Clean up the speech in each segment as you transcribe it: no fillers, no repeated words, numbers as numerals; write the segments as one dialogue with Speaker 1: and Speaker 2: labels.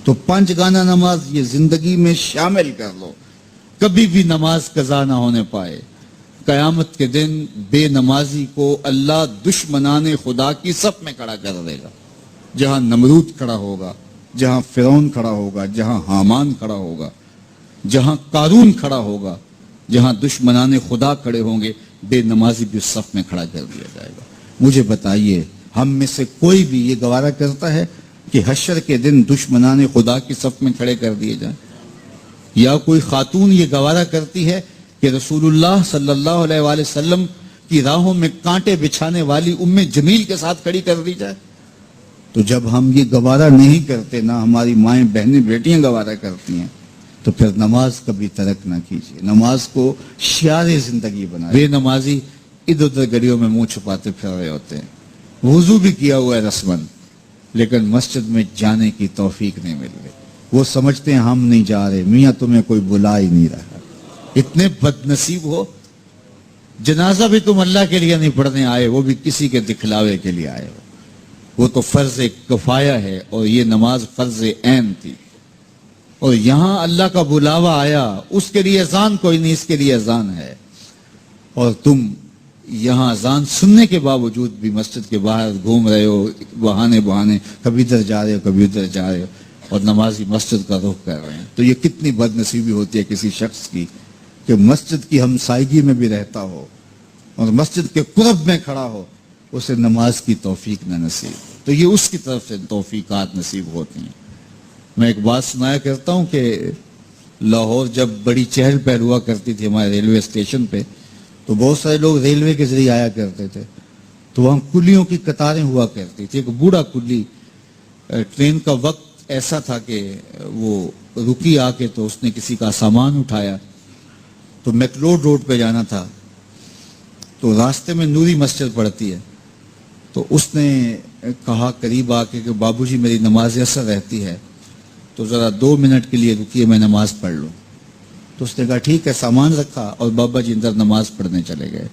Speaker 1: تو 5 گانا نماز یہ زندگی میں شامل کر لو، کبھی بھی نماز قضا نہ ہونے پائے۔ قیامت کے دن بے نمازی کو اللہ دشمنان خدا کی صف میں کھڑا کر دے گا، جہاں نمرود کھڑا ہوگا، جہاں فرعون کھڑا ہوگا، جہاں حامان کھڑا ہوگا، جہاں قارون کھڑا ہوگا، جہاں دشمنان خدا کھڑے ہوں گے، بے نمازی بھی صف میں کھڑا کر دیا جائے گا۔ مجھے بتائیے، ہم میں سے کوئی بھی یہ گوارہ کرتا ہے کہ حشر کے دن دشمنان خدا کی صف میں کھڑے کر دیے جائیں؟ یا کوئی خاتون یہ گوارہ کرتی ہے کہ رسول اللہ صلی اللہ علیہ وآلہ وسلم کی راہوں میں کانٹے بچھانے والی ام جمیل کے ساتھ کھڑی کر دی جائے؟ تو جب ہم یہ گوارہ نہیں کرتے، نہ ہماری مائیں بہنیں بیٹیاں گوارہ کرتی ہیں، تو پھر نماز کبھی ترک نہ کیجیے، نماز کو شعار زندگی بنائیں۔ بے نمازی ادھر ادھر گلیوں میں منہ چھپاتے پھر رہے ہوتے ہیں، وضو بھی کیا ہوا ہے رسمن، لیکن مسجد میں جانے کی توفیق نہیں مل رہی۔ وہ سمجھتے ہیں ہم نہیں جا رہے، میاں تمہیں کوئی بلا ہی نہیں رہا۔ اتنے بد نصیب ہو، جنازہ بھی تم اللہ کے لیے نہیں پڑھنے آئے، وہ بھی کسی کے دکھلاوے کے لیے آئے ہو۔ وہ تو فرض کفایہ ہے اور یہ نماز فرض عین تھی، اور یہاں اللہ کا بلاوا آیا، اس کے لیے اذان کوئی نہیں، اس کے لیے اذان ہے، اور تم یہاں اذان سننے کے باوجود بھی مسجد کے باہر گھوم رہے ہو، بہانے کبھی ادھر جا رہے ہو کبھی ادھر جا رہے ہو، اور نمازی مسجد کا رخ کر رہے ہیں۔ تو یہ کتنی بد نصیبی ہوتی ہے کسی شخص کی کہ مسجد کی ہمسائیگی میں بھی رہتا ہو اور مسجد کے قرب میں کھڑا ہو، اسے نماز کی توفیق نہ نصیب۔ تو یہ اس کی طرف سے توفیقات نصیب ہوتی ہیں۔ میں ایک بات سنایا کرتا ہوں کہ لاہور جب بڑی چہل پہل ہوا کرتی تھی ہمارے ریلوے اسٹیشن پہ، تو بہت سارے لوگ ریلوے کے ذریعے آیا کرتے تھے، تو وہاں کلیوں کی قطاریں ہوا کرتی تھی۔ ایک بوڑھا کلی، ٹرین کا وقت ایسا تھا کہ وہ رکی آ کے، تو اس نے کسی کا سامان اٹھایا، تو میکلوڈ روڈ پہ جانا تھا، تو راستے میں نوری مسجد پڑتی ہے، تو اس نے کہا قریب آ کے کہ بابو جی میری نماز اثر رہتی ہے، تو ذرا 2 منٹ کے لیے رکیے، میں نماز پڑھ لوں۔ تو اس نے کہا ٹھیک ہے، سامان رکھا اور بابا جی اندر نماز پڑھنے چلے گئے۔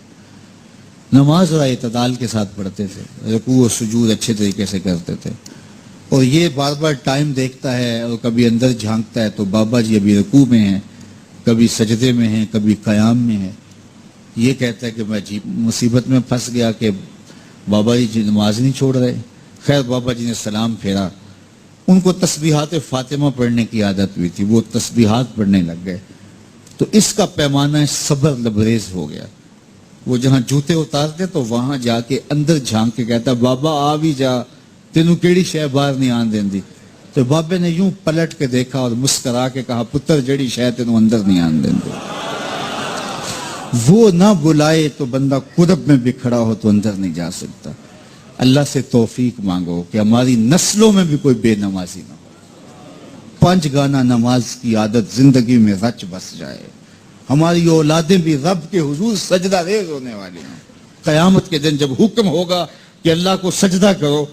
Speaker 1: نماز اور اعتدال کے ساتھ پڑھتے تھے، رکوع و سجود اچھے طریقے سے کرتے تھے، اور یہ بار بار ٹائم دیکھتا ہے اور کبھی اندر جھانکتا ہے، تو بابا جی ابھی رکوع میں ہیں، کبھی سجدے میں ہیں، کبھی قیام میں ہیں۔ یہ کہتا ہے کہ میں مصیبت میں پھنس گیا کہ بابا جی نماز نہیں چھوڑ رہے۔ خیر بابا جی نے سلام پھیرا، ان کو تسبیحات فاطمہ پڑھنے کی عادت ہوئی تھی، وہ تسبیحات پڑھنے لگ گئے، تو اس کا پیمانہ صبر لبریز ہو گیا۔ وہ جہاں جوتے اتارتے تو وہاں جا کے اندر جھانک کے کہتا بابا آ بھی جا، تینوں کیڑی شے باہر نہیں آن دیندی۔ تو بابے نے یوں پلٹ کے دیکھا اور مسکرا کے کہا پتر جڑی شے تینوں اندر نہیں آن دیندی۔ وہ نہ بلائے تو بندہ قرب میں بھی کھڑا ہو تو اندر نہیں جا سکتا۔ اللہ سے توفیق مانگو کہ ہماری نسلوں میں بھی کوئی بے نمازی نہ ہو، 5 گانا نماز کی عادت زندگی میں رچ بس جائے، ہماری اولادیں بھی رب کے حضور سجدہ ریز ہونے والی ہیں۔ قیامت کے دن جب حکم ہوگا کہ اللہ کو سجدہ کرو،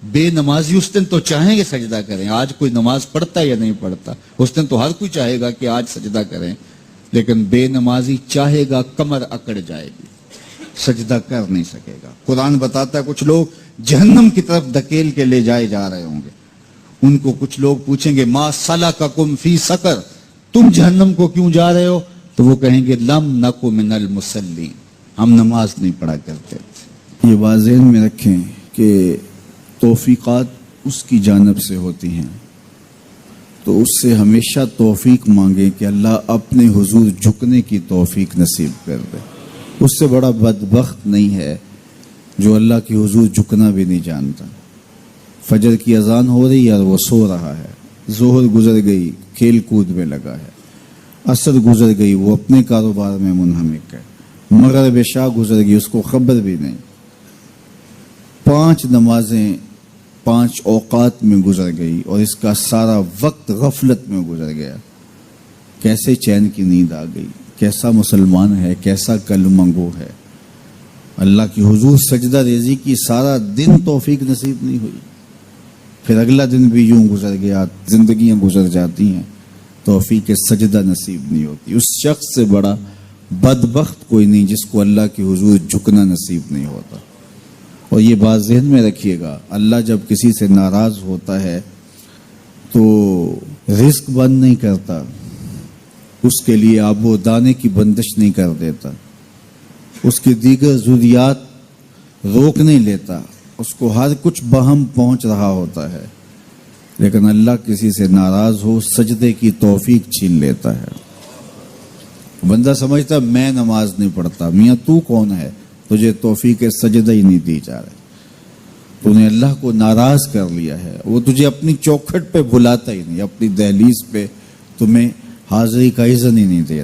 Speaker 1: بے نمازی اس دن تو چاہیں گے سجدہ کریں، آج کوئی نماز پڑھتا یا نہیں پڑھتا، اس دن تو ہر کوئی چاہے گا کہ آج سجدہ کریں، لیکن بے نمازی چاہے گا کمر اکڑ جائے گی، سجدہ کر نہیں سکے گا۔ قرآن بتاتا ہے کچھ لوگ جہنم کی طرف دھکیل کے لے جائے جا رہے ہوں گے، ان کو کچھ لوگ پوچھیں گے ما سلککم فی سقر، تم جہنم کو کیوں جا رہے ہو؟ تو وہ کہیں گے لم نکو من المصلین، ہم نماز نہیں پڑھا کرتے تھے۔
Speaker 2: یہ بات ذہن میں رکھیں کہ توفیقات اس کی جانب سے ہوتی ہیں، تو اس سے ہمیشہ توفیق مانگیں کہ اللہ اپنے حضور جھکنے کی توفیق نصیب کر دے۔ اس سے بڑا بدبخت نہیں ہے جو اللہ کی حضور جھکنا بھی نہیں جانتا۔ فجر کی اذان ہو رہی ہے اور وہ سو رہا ہے، ظہر گزر گئی کھیل کود میں لگا ہے، عصر گزر گئی وہ اپنے کاروبار میں منہمک ہے، مغرب عشاء گزر گئی اس کو خبر بھی نہیں۔ 5 نمازیں 5 اوقات میں گزر گئی اور اس کا سارا وقت غفلت میں گزر گیا۔ کیسے چین کی نیند آ گئی، کیسا مسلمان ہے، کیسا کلمہ گو ہے۔ اللہ کی حضور سجدہ ریزی کی سارا دن توفیق نصیب نہیں ہوئی، پھر اگلا دن بھی یوں گزر گیا، زندگیاں گزر جاتی ہیں، توفیق سجدہ نصیب نہیں ہوتی۔ اس شخص سے بڑا بدبخت کوئی نہیں جس کو اللہ کی حضور جھکنا نصیب نہیں ہوتا۔ اور یہ بات ذہن میں رکھیے گا، اللہ جب کسی سے ناراض ہوتا ہے تو رزق بند نہیں کرتا، اس کے لیے آب و دانے کی بندش نہیں کر دیتا، اس کی دیگر ضروریات روک نہیں لیتا، اس کو ہر کچھ بہم پہنچ رہا ہوتا ہے، لیکن اللہ کسی سے ناراض ہو سجدے کی توفیق چھین لیتا ہے۔ بندہ سمجھتا میں نماز نہیں پڑھتا، میاں تو کون ہے، تجھے توفیق سجدہ ہی نہیں دی جا رہی، تو نے اللہ کو ناراض کر لیا ہے، وہ تجھے اپنی چوکھٹ پہ بلاتا ہی نہیں، اپنی دہلیز پہ تمہیں حاضری کا اذن ہی نہیں دے